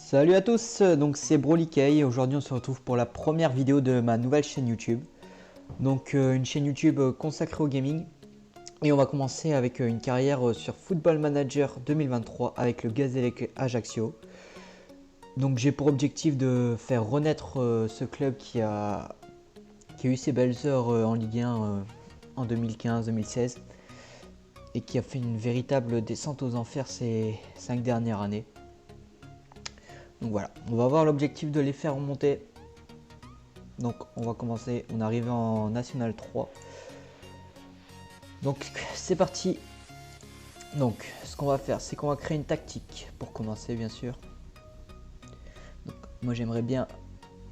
Salut à tous, donc c'est BrolyK et aujourd'hui on se retrouve pour la première vidéo de ma nouvelle chaîne YouTube. Donc une chaîne YouTube consacrée au gaming. Et on va commencer avec une carrière sur Football Manager 2023 avec le Gazélec Ajaccio. Donc j'ai pour objectif de faire renaître ce club qui a eu ses belles heures en Ligue 1 en 2015-2016 et qui a fait une véritable descente aux enfers ces 5 dernières années. Donc voilà, on va avoir l'objectif de les faire remonter. Donc on va commencer, on arrive en National 3. Donc c'est parti. Donc ce qu'on va faire, c'est qu'on va créer une tactique pour commencer bien sûr. Donc, moi j'aimerais bien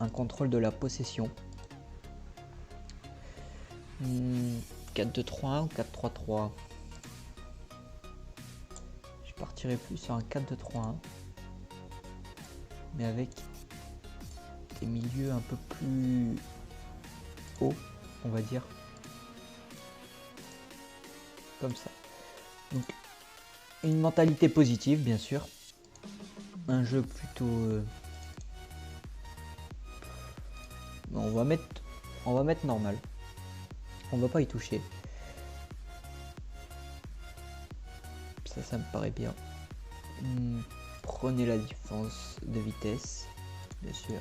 un contrôle de la possession. 4-2-3-1 ou 4-3-3. Je partirai plus sur un 4-2-3-1. Mais avec des milieux un peu plus hauts, on va dire. Comme ça. Donc une mentalité positive bien sûr. Un jeu plutôt on va mettre normal. On va pas y toucher. Ça me paraît bien. Prenez la défense de vitesse, bien sûr.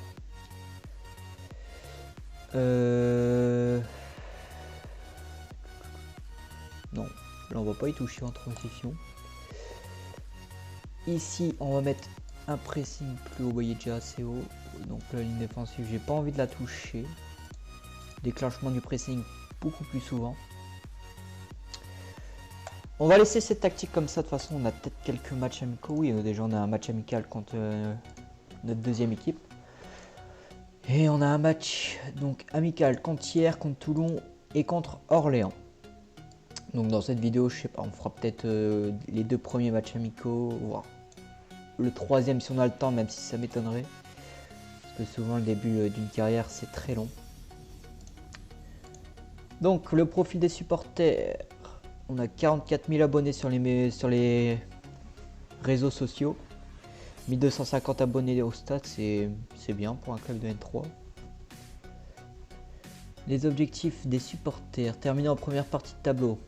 Non, là on va pas y toucher en transition. Ici on va mettre un pressing plus haut, vous voyez déjà assez haut. Donc la ligne défensive, j'ai pas envie de la toucher. Déclenchement du pressing beaucoup plus souvent. On va laisser cette tactique comme ça. De toute façon, on a peut-être quelques matchs amicaux. Oui, déjà on a un match amical contre notre deuxième équipe. Et on a un match donc amical contre Hier, contre Toulon et contre Orléans. Donc dans cette vidéo, je sais pas, on fera peut-être les deux premiers matchs amicaux, voire le troisième si on a le temps, même si ça m'étonnerait. Parce que souvent le début d'une carrière c'est très long. Donc le profil des supporters, on a 44 000 abonnés sur les réseaux sociaux. 1250 abonnés au stade, c'est bien pour un club de N3. Les objectifs des supporters, terminer en première partie de tableau,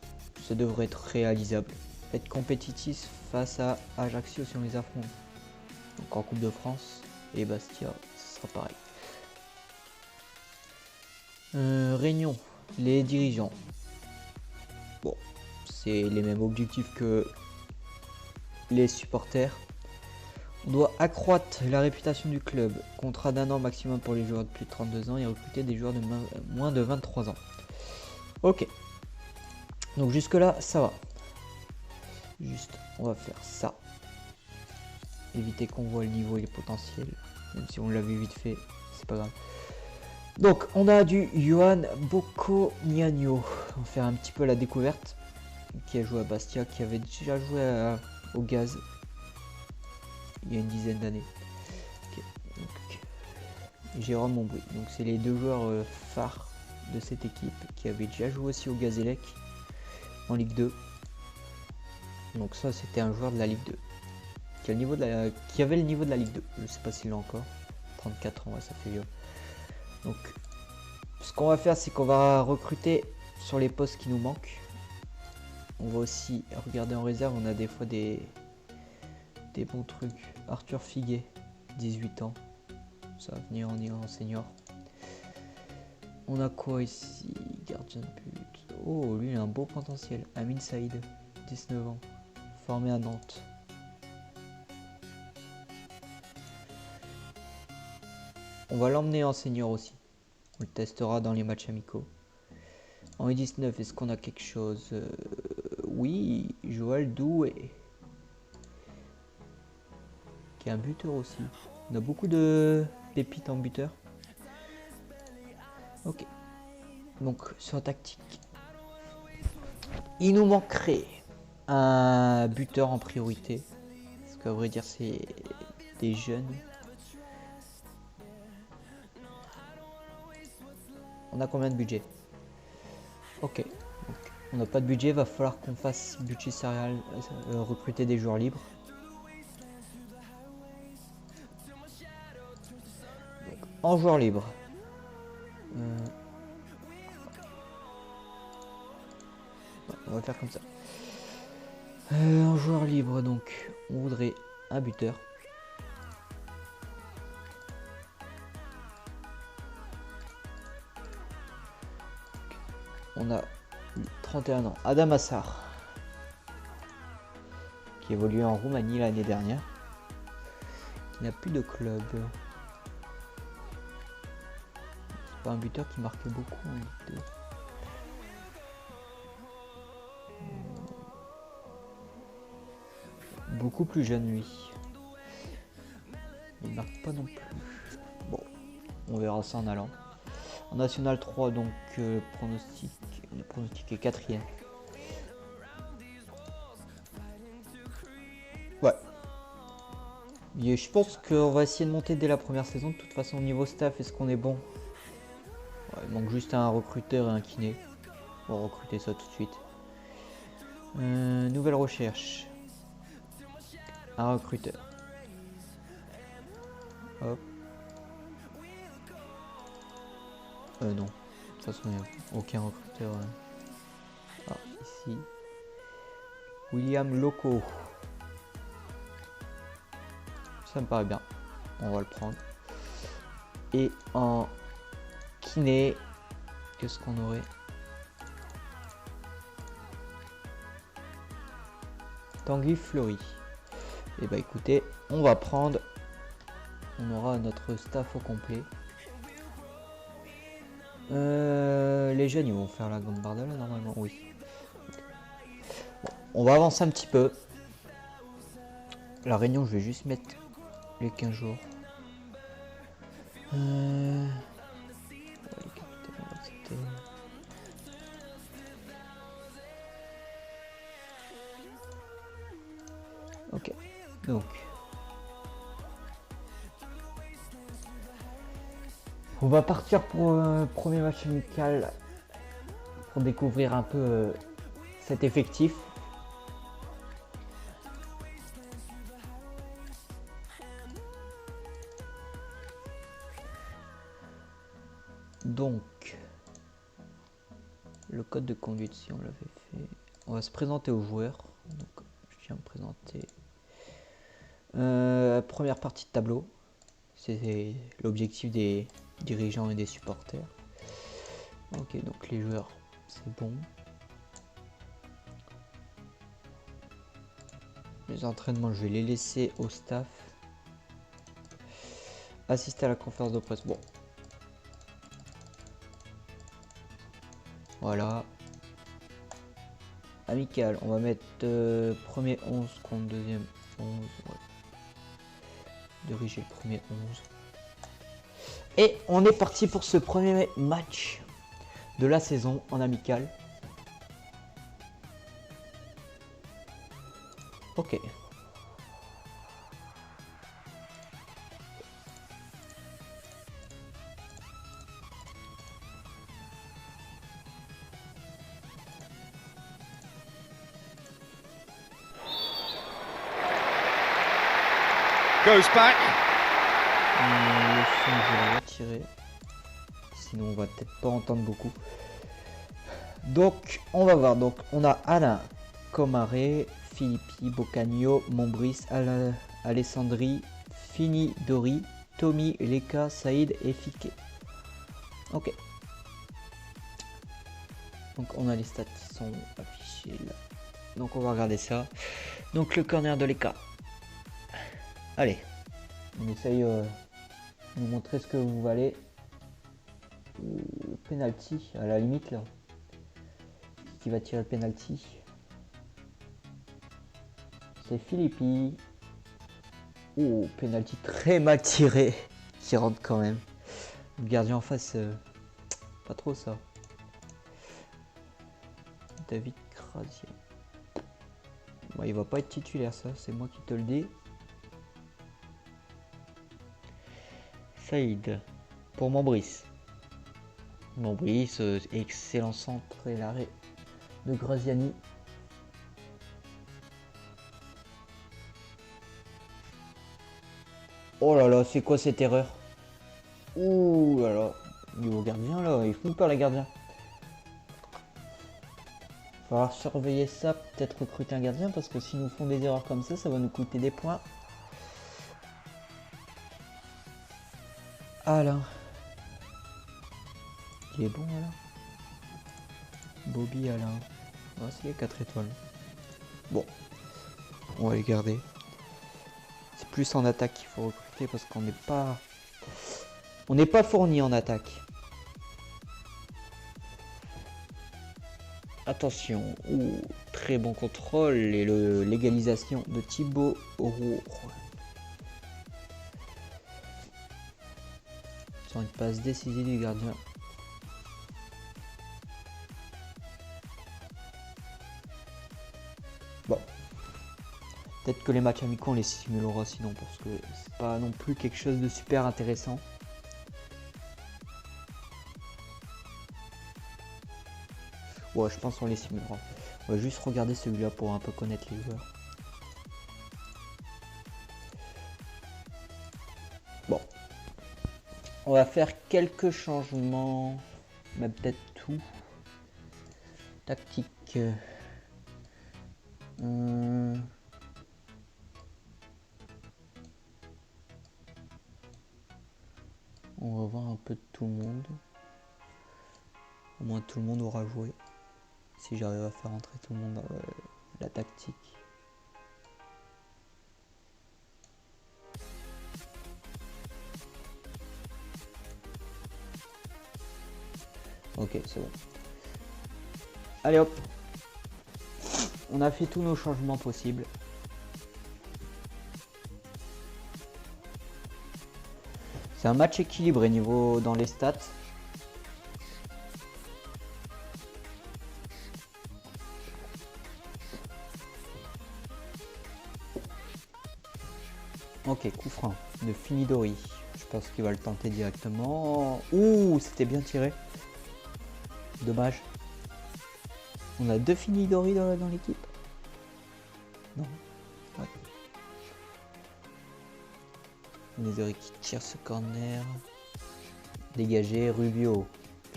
ça devrait être réalisable. Être compétitif face à Ajaccio si on les affronte. Donc en Coupe de France et Bastia, ce sera pareil. Réunion, les dirigeants. Bon, c'est les mêmes objectifs que les supporters. On doit accroître la réputation du club. Contrat d'1 an maximum pour les joueurs de plus de 32 ans et recruter des joueurs de moins de 23 ans. Ok. Donc jusque là, ça va. Juste, on va faire ça. Éviter qu'on voit le niveau et les potentiels. Même si on l'a vu vite fait, c'est pas grave. Donc on a du Johan Boccognagno. On va faire un petit peu la découverte. Qui a joué à Bastia, qui avait déjà joué au Gaz. Il y a une dizaine d'années. Okay. Jérôme Montbry. Donc c'est les deux joueurs phares de cette équipe qui avaient déjà joué aussi au Gazélec en Ligue 2. Donc ça c'était un joueur de la Ligue 2 qui avait le niveau de la Ligue 2. Je sais pas s'il l'a encore. 34 ans, ouais, ça fait vieux. Donc ce qu'on va faire, c'est qu'on va recruter sur les postes qui nous manquent. On va aussi regarder en réserve, on a des fois des bons trucs. Arthur Figuet, 18 ans. Ça va venir, on ira en senior. On a quoi ici? Gardien de but. Oh, lui il a un beau potentiel. Amin Saïd, 19 ans. Formé à Nantes. On va l'emmener en senior aussi. On le testera dans les matchs amicaux. En U19, est-ce qu'on a quelque chose? Oui, Joël Doué. Qui est un buteur aussi. On a beaucoup de pépites en buteur. Ok. Donc sur la tactique, il nous manquerait un buteur en priorité. Parce qu'à vrai dire c'est des jeunes. On a combien de budget? Ok. Donc, on n'a pas de budget, va falloir qu'on fasse budget céréal, recruter des joueurs libres. en joueur libre. On va faire comme ça. En joueur libre, donc, on voudrait un buteur. On a 31 ans. Adam Assar, qui évoluait en Roumanie l'année dernière. Qui n'a plus de club. C'est pas un buteur qui marquait beaucoup en Ligue 2. Beaucoup plus jeune lui. Il marque pas non plus. Bon, on verra ça en allant. En National 3, donc le pronostic est 4ème. Ouais. Et je pense qu'on va essayer de monter dès la première saison. De toute façon, au niveau staff, est-ce qu'on est bon? Ouais, il manque juste un recruteur et un kiné. On va recruter ça tout de suite. Nouvelle recherche. Un recruteur. Hop. Non. De toute façon, il n'y a aucun recruteur. Ah, ici. William Loco. Ça me paraît bien. On va le prendre. Et en kiné, qu'est-ce qu'on aurait? Tanguy Fleury. Et bah écoutez, on va prendre. On aura notre staff au complet. Les jeunes, ils vont faire la Gambardella normalement, oui. Bon, on va avancer un petit peu. La réunion, je vais juste mettre les 15 jours. Ok, donc on va partir pour un premier match amical pour découvrir un peu cet effectif. Donc, le code de conduite, si on l'avait fait, on va se présenter aux joueurs. Donc, je viens me présenter. Première partie de tableau, c'est l'objectif des dirigeants et des supporters. Ok, donc les joueurs, c'est bon. Les entraînements, je vais les laisser au staff. Assister à la conférence de presse, bon. Voilà. Amical, on va mettre premier 11 contre deuxième 11. Ouais. Diriger le premier 11. Et on est parti pour ce premier match de la saison en amical. Ok. Goes back. Le son, je vais le retirer. Sinon, on va peut-être pas entendre beaucoup. Donc, on va voir. Donc, on a Alain, Comaré, Filippi, Bocagno, Mombris, Alessandri, Fini, Dori, Tommy, Leka, Saïd et Fiquet. Ok. Donc, on a les stats qui sont affichés là. Donc, on va regarder ça. Donc, le corner de Leka. Allez. On essaye de nous montrer ce que vous valez. Penalty, à la limite là. Qui va tirer le penalty? C'est Filippi. Oh, penalty très mal tiré. Qui rentre quand même. Le gardien en face, pas trop ça. David Grazia. Bon, il va pas être titulaire, ça, c'est moi qui te le dis. Saïd pour Mombris. Mombris, excellent centre et l'arrêt de Graziani. Oh là là, c'est quoi cette erreur? Ouh là là, niveau gardien là, ils font peur les gardiens. Il va falloir surveiller ça, peut-être recruter un gardien parce que s'ils nous font des erreurs comme ça va nous coûter des points. Alain. Il est bon Alain. Bobby Alain. Ah, c'est les 4 étoiles. Bon, on va les garder. C'est plus en attaque qu'il faut recruter parce qu'on n'est pas... On n'est pas fourni en attaque. Attention, ouh, très bon contrôle et l'égalisation de Thibaut Roux. Sur une passe décisive du gardien. Bon. Peut-être que les matchs amicaux on les simulera sinon parce que c'est pas non plus quelque chose de super intéressant. Ouais, je pense qu'on les simulera. On va juste regarder celui-là pour un peu connaître les joueurs. Bon. On va faire quelques changements. Mais peut-être tout. Tactique. On va voir un peu de tout le monde. Au moins tout le monde aura joué. Si j'arrive à faire entrer tout le monde dans la tactique. Ok, c'est bon. Allez hop. On a fait tous nos changements possibles. C'est un match équilibré niveau dans les stats. Ok, coup franc de Finidori. Je pense qu'il va le tenter directement. Ouh, c'était bien tiré. Dommage. On a deux Finidori dans l'équipe. Non. Ouais. Finidori qui tire ce corner. Dégagé, Rubio.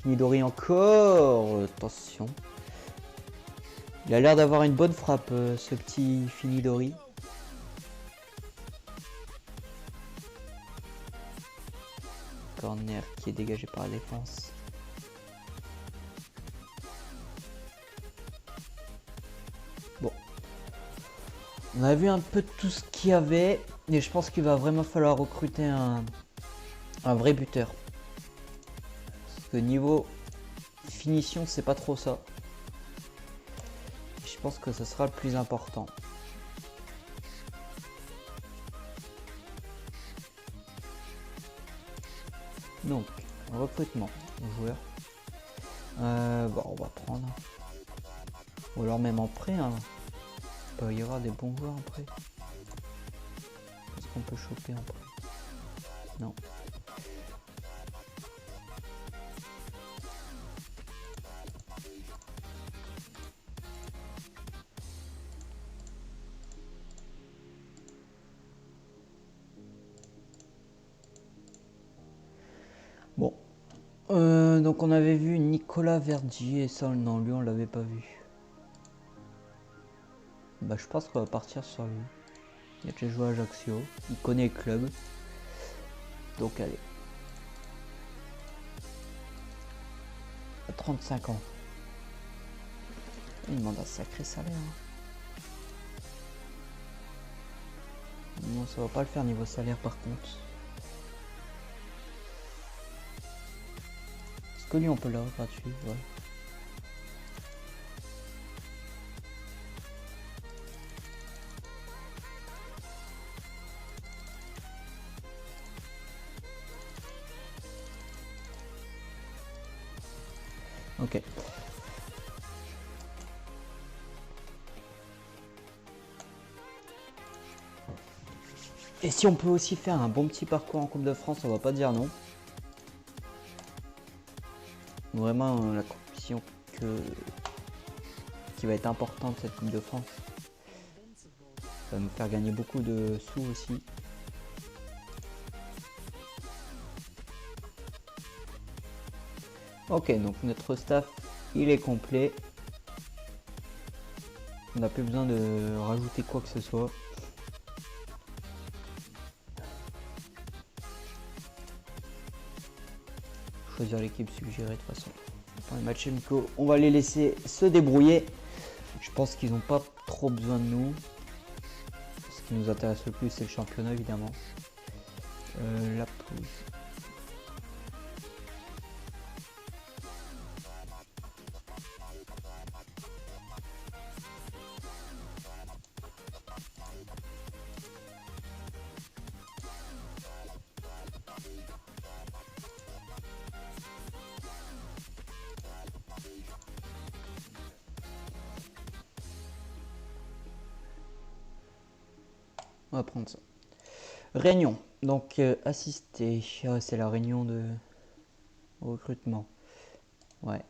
Finidori encore. Attention. Il a l'air d'avoir une bonne frappe, ce petit Finidori. Corner qui est dégagé par la défense. Bon. On a vu un peu tout ce qu'il y avait. Et je pense qu'il va vraiment falloir recruter un vrai buteur. Parce que niveau finition, c'est pas trop ça. Je pense que ce sera le plus important. Donc, recrutement, joueur. Bon, on va prendre. Ou alors même en prêt. Hein. Il peut y avoir des bons joueurs en prêt. Est-ce qu'on peut choper en prêt? Non. Bon. Donc on avait vu Nicolas Verdier et ça, non, lui on l'avait pas vu. Bah je pense qu'on va partir sur lui. Il a déjà joué à Ajaccio, il connaît le club. Donc allez. À 35 ans. Il demande un sacré salaire. Non, ça va pas le faire niveau salaire par contre. Est-ce que lui on peut l'avoir gratuit? Ouais. Ok. Et si on peut aussi faire un bon petit parcours en Coupe de France, on va pas dire non. Vraiment la compétition qui va être importante cette Coupe de France. Ça va nous faire gagner beaucoup de sous aussi. Ok, donc notre staff, il est complet. On n'a plus besoin de rajouter quoi que ce soit. Choisir l'équipe suggérée de toute façon. Pour les matchs amicaux, on va les laisser se débrouiller. Je pense qu'ils n'ont pas trop besoin de nous. Ce qui nous intéresse le plus, c'est le championnat évidemment. La pause. On va prendre ça. Réunion. Donc assister. Ah, c'est la réunion de recrutement. Ouais.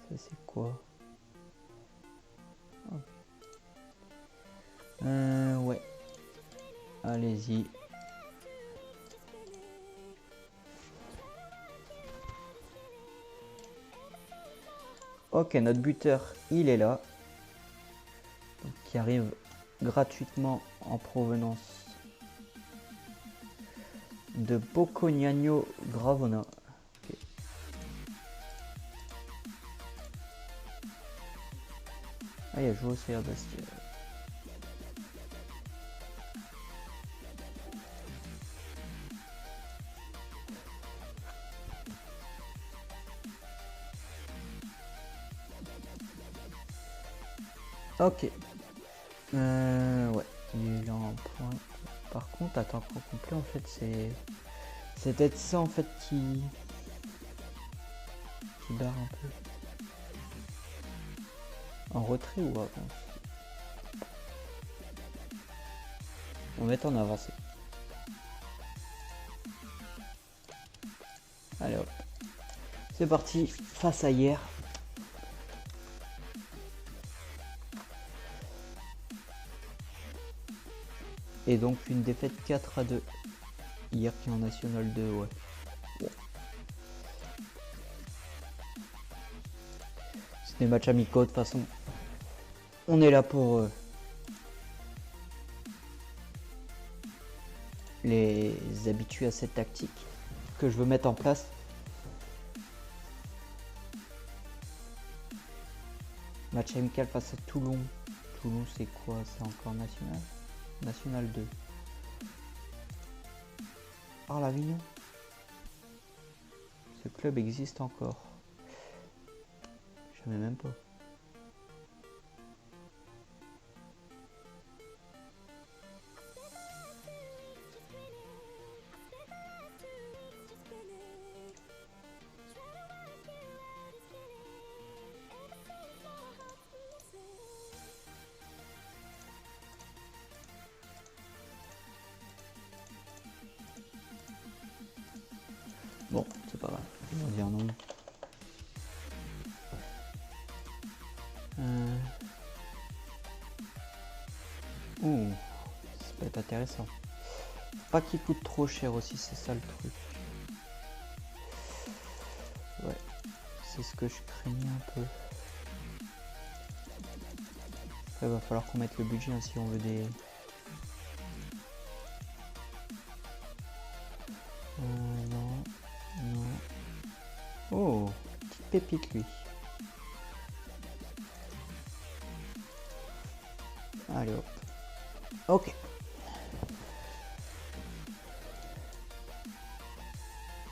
Ça c'est quoi? Oh. Ouais. Allez-y. Ok, notre buteur, il est là. Donc, qui arrive gratuitement en provenance de Bocognano Gravona. Okay. Ah, il a joué au CR Bastia. Ok. Ouais, il est en point. Par contre, attends, temps complet, en fait, c'est peut-être ça, en fait, qui barre un peu. En retrait ou avance? On va mettre en avancée. Allez hop. C'est parti, face à hier. Et donc une défaite 4-2. Hier qui est en National 2, ouais. Bon. C'est des matchs amicaux de toute façon. On est là pour les habituer à cette tactique que je veux mettre en place. Match amical face à Toulon. Toulon c'est quoi? C'est encore national? National 2. Ah, l'Avignon. Ce club existe encore. Je savais même pas. Bon, c'est pas grave. On va dire non. Ouh, ça peut être intéressant. Pas qu'il coûte trop cher aussi, c'est ça le truc. Ouais, c'est ce que je craignais un peu. Après, il va falloir qu'on mette le budget hein, si on veut des... Non, non. Oh, petite pépite lui. Allez hop. Ok.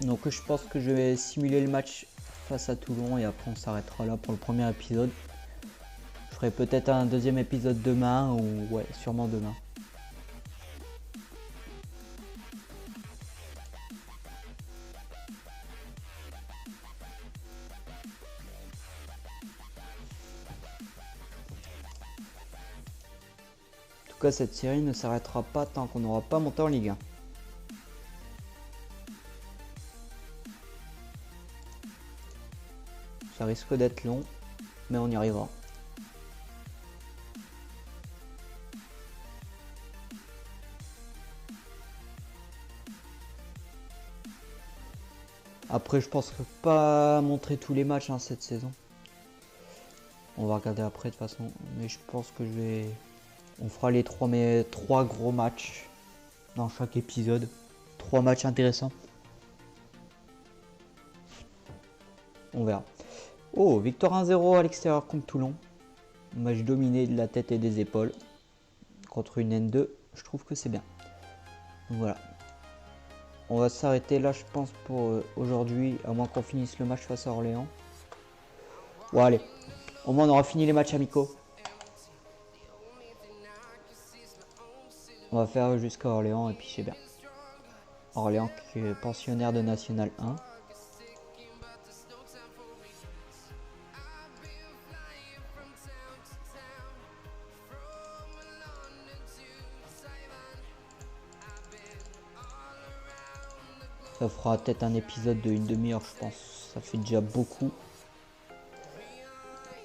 Donc je pense que je vais simuler le match face à Toulon et après on s'arrêtera là pour le premier épisode. Je ferai peut-être un deuxième épisode demain ou ouais, sûrement demain. En tout cas, cette série ne s'arrêtera pas tant qu'on n'aura pas monté en Ligue 1. Ça risque d'être long, mais on y arrivera. Après, je pense que pas montrer tous les matchs hein, cette saison. On va regarder après de toute façon. Mais je pense que on fera les trois gros matchs dans chaque épisode. 3 matchs intéressants. On verra. Oh, victoire 1-0 à l'extérieur contre Toulon. Match dominé de la tête et des épaules. Contre une N2, je trouve que c'est bien. Donc voilà. On va s'arrêter là, je pense, pour aujourd'hui. À moins qu'on finisse le match face à Orléans. Bon, allez. Au moins, on aura fini les matchs amicaux. On va faire jusqu'à Orléans et puis c'est bien. Orléans qui est pensionnaire de National 1. Ça fera peut-être un épisode de une demi-heure, je pense. Ça fait déjà beaucoup.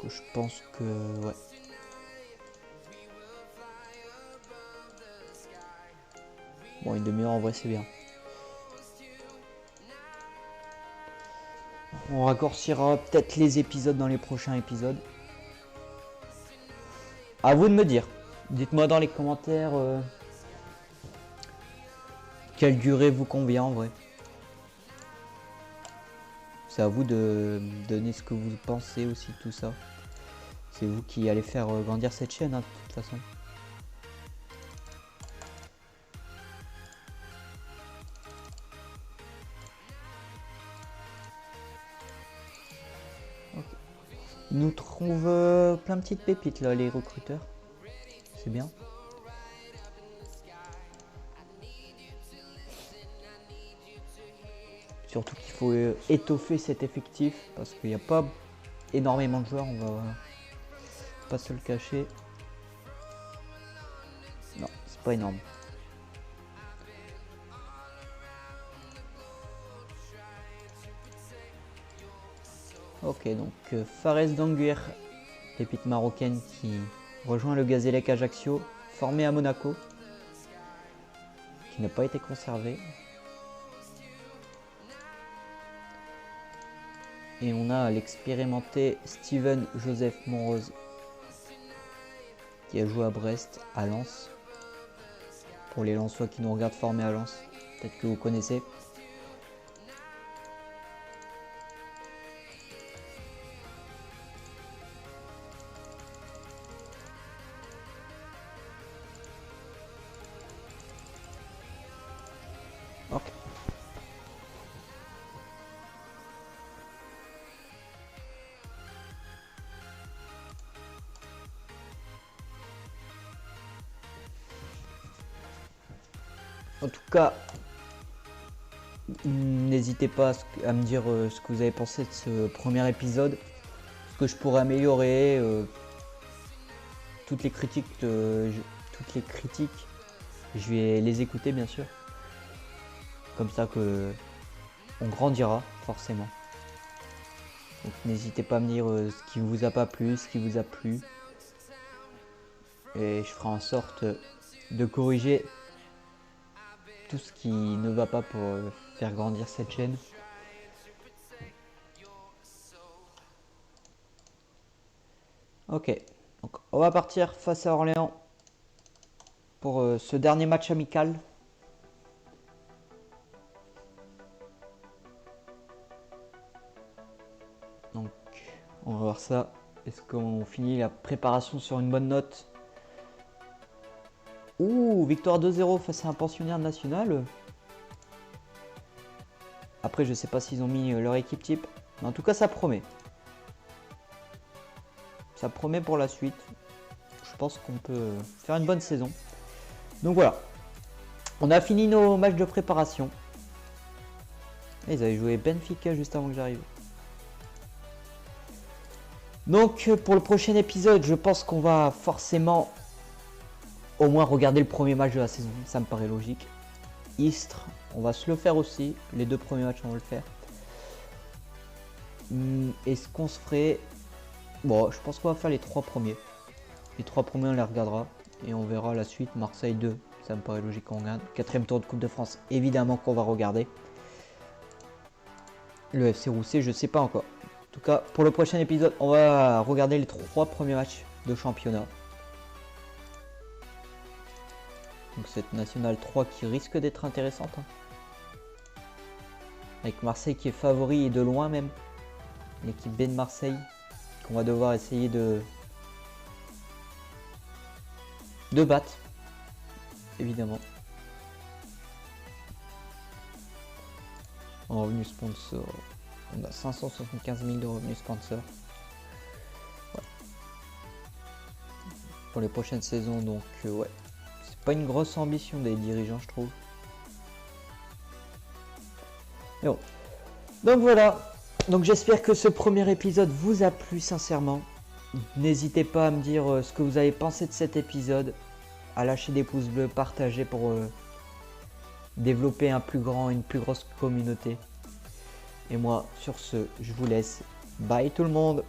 Donc, je pense que ouais. Bon, une demi-heure en vrai c'est bien. On raccourcira peut-être les épisodes dans les prochains épisodes. À vous de me dire. Dites-moi dans les commentaires quelle durée vous convient en vrai. C'est à vous de donner ce que vous pensez aussi de tout ça. C'est vous qui allez faire grandir cette chaîne hein, de toute façon. Okay. Ils nous trouvent plein de petites pépites là, les recruteurs. C'est bien. Surtout qu'il faut étoffer cet effectif parce qu'il n'y a pas énormément de joueurs, on va pas se le cacher. Non, c'est pas énorme. Ok, donc Fares Danguer, pépite marocaine qui rejoint le Gazélec Ajaccio, formé à Monaco, qui n'a pas été conservé. Et on a l'expérimenté Steven Joseph Monrose qui a joué à Brest, à Lens. Pour les Lensois qui nous regardent formés à Lens, peut-être que vous connaissez. Ok. En tout cas, n'hésitez pas à me dire ce que vous avez pensé de ce premier épisode, ce que je pourrais améliorer, toutes les critiques, je vais les écouter bien sûr. Comme ça que on grandira forcément. Donc n'hésitez pas à me dire ce qui vous a pas plu, ce qui vous a plu. Et je ferai en sorte de corriger tout ce qui ne va pas pour faire grandir cette chaîne. Ok, donc on va partir face à Orléans pour ce dernier match amical. Donc on va voir ça. Est-ce qu'on finit la préparation sur une bonne note? Ouh, victoire 2-0 face à un pensionnaire national. Après, je sais pas s'ils ont mis leur équipe type. Mais en tout cas, ça promet. Ça promet pour la suite. Je pense qu'on peut faire une bonne saison. Donc voilà. On a fini nos matchs de préparation. Et ils avaient joué Benfica juste avant que j'arrive. Donc pour le prochain épisode, je pense qu'on va forcément au moins regarder le premier match de la saison. Ça me paraît logique. Istres, on va se le faire aussi. Les 2 premiers matchs, on va le faire. Est-ce qu'on se ferait... Bon, je pense qu'on va faire les 3 premiers. Les 3 premiers, on les regardera. Et on verra la suite. Marseille 2, ça me paraît logique qu'on regarde. 4e tour de Coupe de France, évidemment qu'on va regarder. le FC Roussé, je sais pas encore. En tout cas, pour le prochain épisode, on va regarder les 3 premiers matchs de championnat. Donc cette Nationale 3 qui risque d'être intéressante. Hein. Avec Marseille qui est favori et de loin même. L'équipe B de Marseille qu'on va devoir essayer de battre. Évidemment. En revenus sponsor, on a 575 000 de revenus sponsor. Ouais. Pour les prochaines saisons, donc ouais. C'est pas une grosse ambition des dirigeants, je trouve. Mais bon. Donc voilà. Donc j'espère que ce premier épisode vous a plu sincèrement. N'hésitez pas à me dire ce que vous avez pensé de cet épisode. À lâcher des pouces bleus, partager pour développer une plus grosse communauté. Et moi, sur ce, je vous laisse. Bye tout le monde!